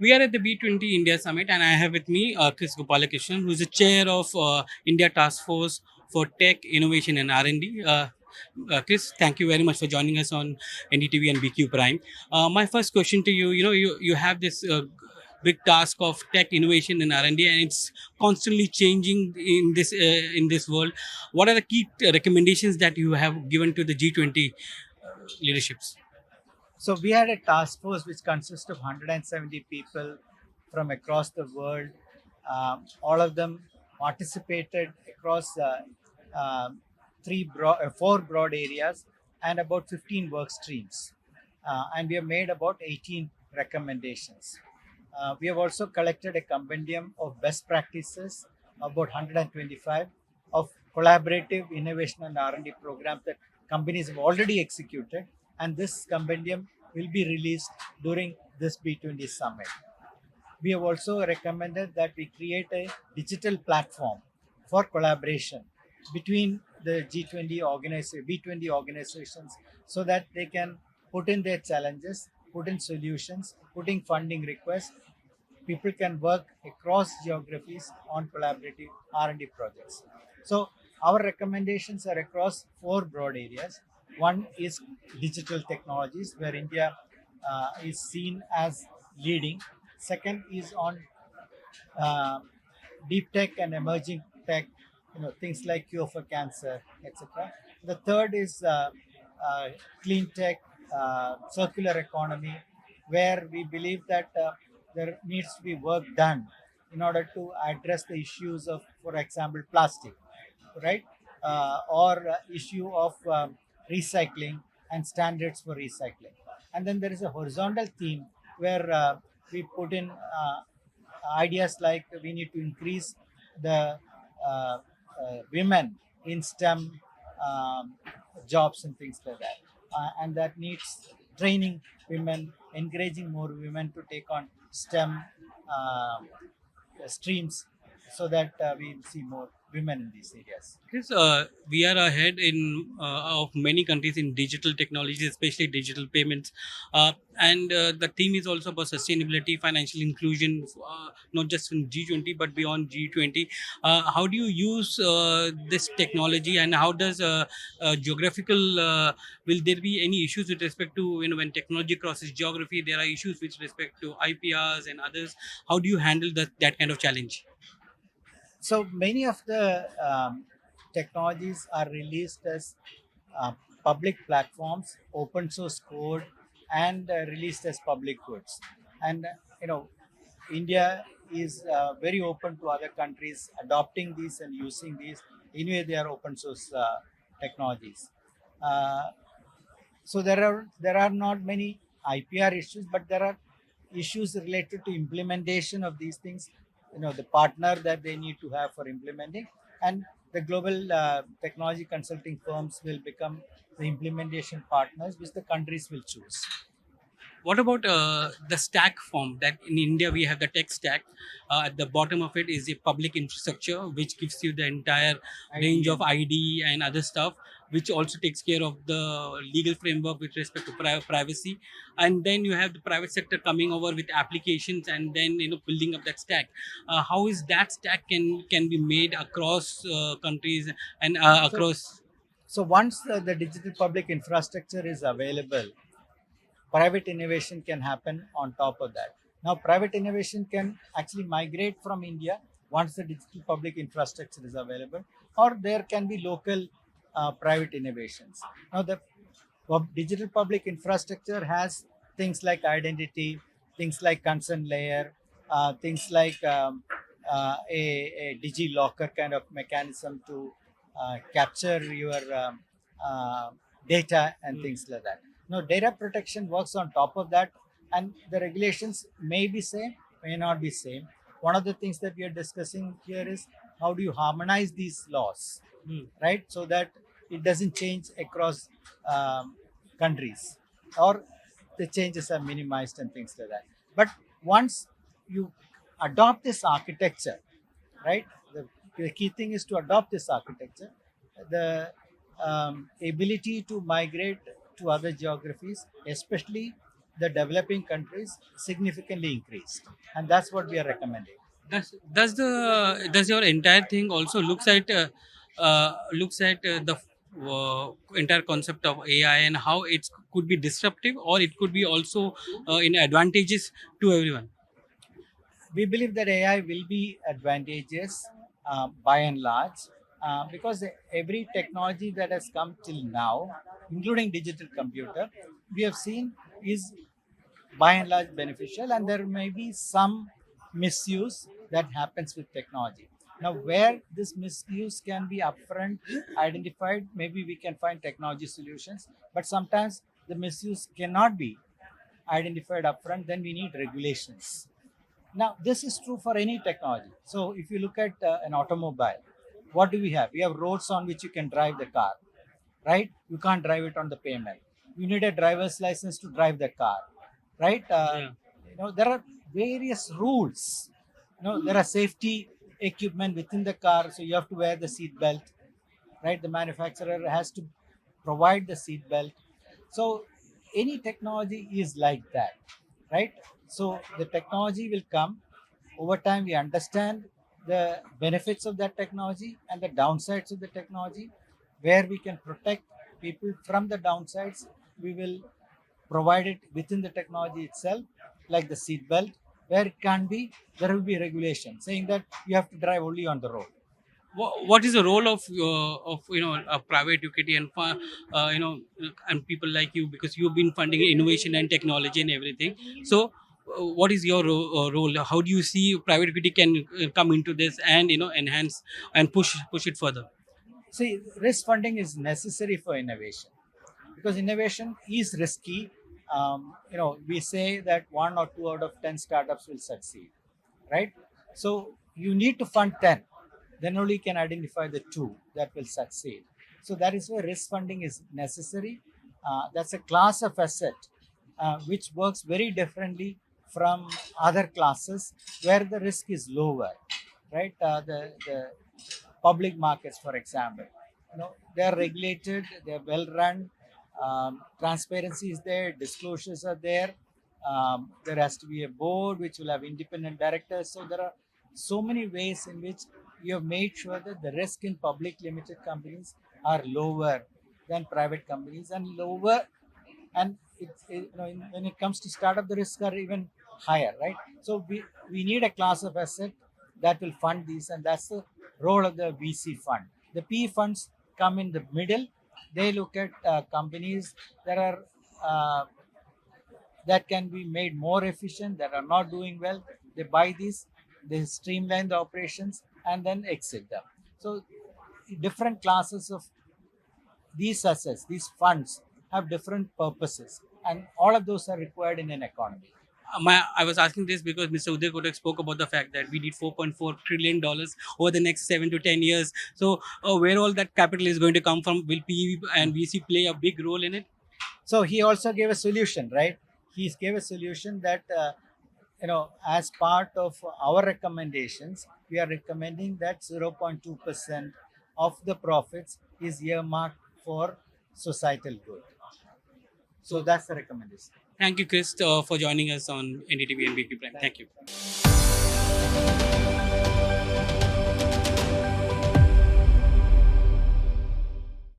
We are at the B20 India Summit, and I have with me Kris Gopalakrishnan, who is the chair of India Task Force for Tech Innovation and R&D. Chris, thank you very much for joining us on NDTV and BQ Prime. My first question to you, you have this big task of tech innovation and R&D, and it's constantly changing in this world. What are the key recommendations that you have given to the G20 leaderships? So we had a task force which consists of 170 people from across the world. All of them participated across four broad areas and about 15 work streams. And we have made about 18 recommendations. We have also collected a compendium of best practices, about 125, of collaborative innovation and R&D programs that companies have already executed, and this compendium will be released during this B20 summit. We have also recommended that we create a digital platform for collaboration between the B20 organizations, so that they can put in their challenges, put in solutions, put in funding requests. People can work across geographies on collaborative R&D projects. So our recommendations are across four broad areas. One is digital technologies, where India is seen as leading. Second is on uh, deep tech and emerging tech, things like cure for cancer, etc. The third is clean tech, circular economy, where we believe that there needs to be work done in order to address the issues of, for example, plastic, right? Or issue of recycling and standards for recycling. And then there is a horizontal theme where we put in ideas like we need to increase the women in STEM jobs and things like that. And that needs training women, encouraging more women to take on STEM streams, so that we see more women in these areas. Yes, we are ahead in of many countries in digital technologies, especially digital payments, and the theme is also about sustainability, financial inclusion, not just in G20 but beyond G20. How do you use this technology, and how does geographical? Will there be any issues with respect to when technology crosses geography? There are issues with respect to IPRs and others. How do you handle that kind of challenge? So many of the technologies are released as uh, public platforms, open source code, and released as public goods. And India is very open to other countries adopting these and using these. Anyway, they are open source technologies. Uh, so there are not many IPR issues, but there are issues related to implementation of these things. The partner that they need to have for implementing, and the global technology consulting firms will become the implementation partners, which the countries will choose. What about the stack form? That in India we have the tech stack. At the bottom of it is a public infrastructure, which gives you the entire range of ID and other stuff, which also takes care of the legal framework with respect to privacy. And then you have the private sector coming over with applications, and then building up that stack. How is that stack can be made across countries and So, across? so once the digital public infrastructure is available, private innovation can happen on top of that. Now, private innovation can actually migrate from India once the digital public infrastructure is available, or there can be local private innovations. Now, the digital public infrastructure has things like identity, things like consent layer, things like a digi locker kind of mechanism to capture your data and things like that. Now, data protection works on top of that, and the regulations may be same, may not be same. One of the things that we are discussing here is how do you harmonize these laws, Hmm. right? So that it doesn't change across countries, or the changes are minimized and things like that. But once you adopt this architecture, right? The key thing is to adopt this architecture. The ability to migrate to other geographies, especially the developing countries significantly increased, and that's what we are recommending. Does your entire thing also looks at the entire concept of AI and how it could be disruptive, or it could be also in advantages to everyone? We believe that AI will be advantageous by and large because every technology that has come till now, including digital computer, we have seen is by and large beneficial, and there may be some misuse that happens with technology. Now, where this misuse can be upfront identified, maybe we can find technology solutions, but sometimes the misuse cannot be identified upfront, then we need regulations. Now, this is true for any technology. So, if you look at an automobile, what do we have? We have roads on which you can drive the car, right? You can't drive it on the pavement. You need a driver's license to drive the car, right? Yeah. There are various rules. There are safety equipment within the car, so you have to wear the seat belt, right? The manufacturer has to provide the seat belt. So any technology is like that, right? So the technology will come over time. We understand the benefits of that technology and the downsides of the technology. Where we can protect people from the downsides, we will provide it within the technology itself, like the seat belt. Where it can be, there will be regulation saying that you have to drive only on the road. What is the role of a private equity and and people like you, because you've been funding innovation and technology and everything? So what is your role? How do you see private equity can come into this and enhance and push it further? See, risk funding is necessary for innovation because innovation is risky. We say that 1 or 2 out of 10 startups will succeed, right? So you need to fund 10, then only you can identify the 2 that will succeed. So that is why risk funding is necessary. That's a class of asset which works very differently from other classes where the risk is lower, right? The public markets, for example, they are regulated, they are well run, transparency is there, disclosures are there. There has to be a board which will have independent directors. So there are so many ways in which you have made sure that the risk in public limited companies are lower than private companies, and lower, and when it comes to startup, the risks are even higher, right? So we need a class of asset that will fund these, and that's the role of the VC fund. The PE funds come in the middle. They look at companies that are that can be made more efficient, that are not doing well. They buy these, they streamline the operations, and then exit them. So different classes of these assets, these funds, have different purposes, and all of those are required in an economy. I was asking this because Mr. Uday Kotak spoke about the fact that we need $4.4 trillion over the next 7 to 10 years. So, where all that capital is going to come from? Will PE and VC play a big role in it? So he also gave a solution, right? He gave a solution that as part of our recommendations, we are recommending that 0.2% of the profits is earmarked for societal good. So that's the recommendation. Thank you, Kris, for joining us on NDTV and BP Prime. Thank you.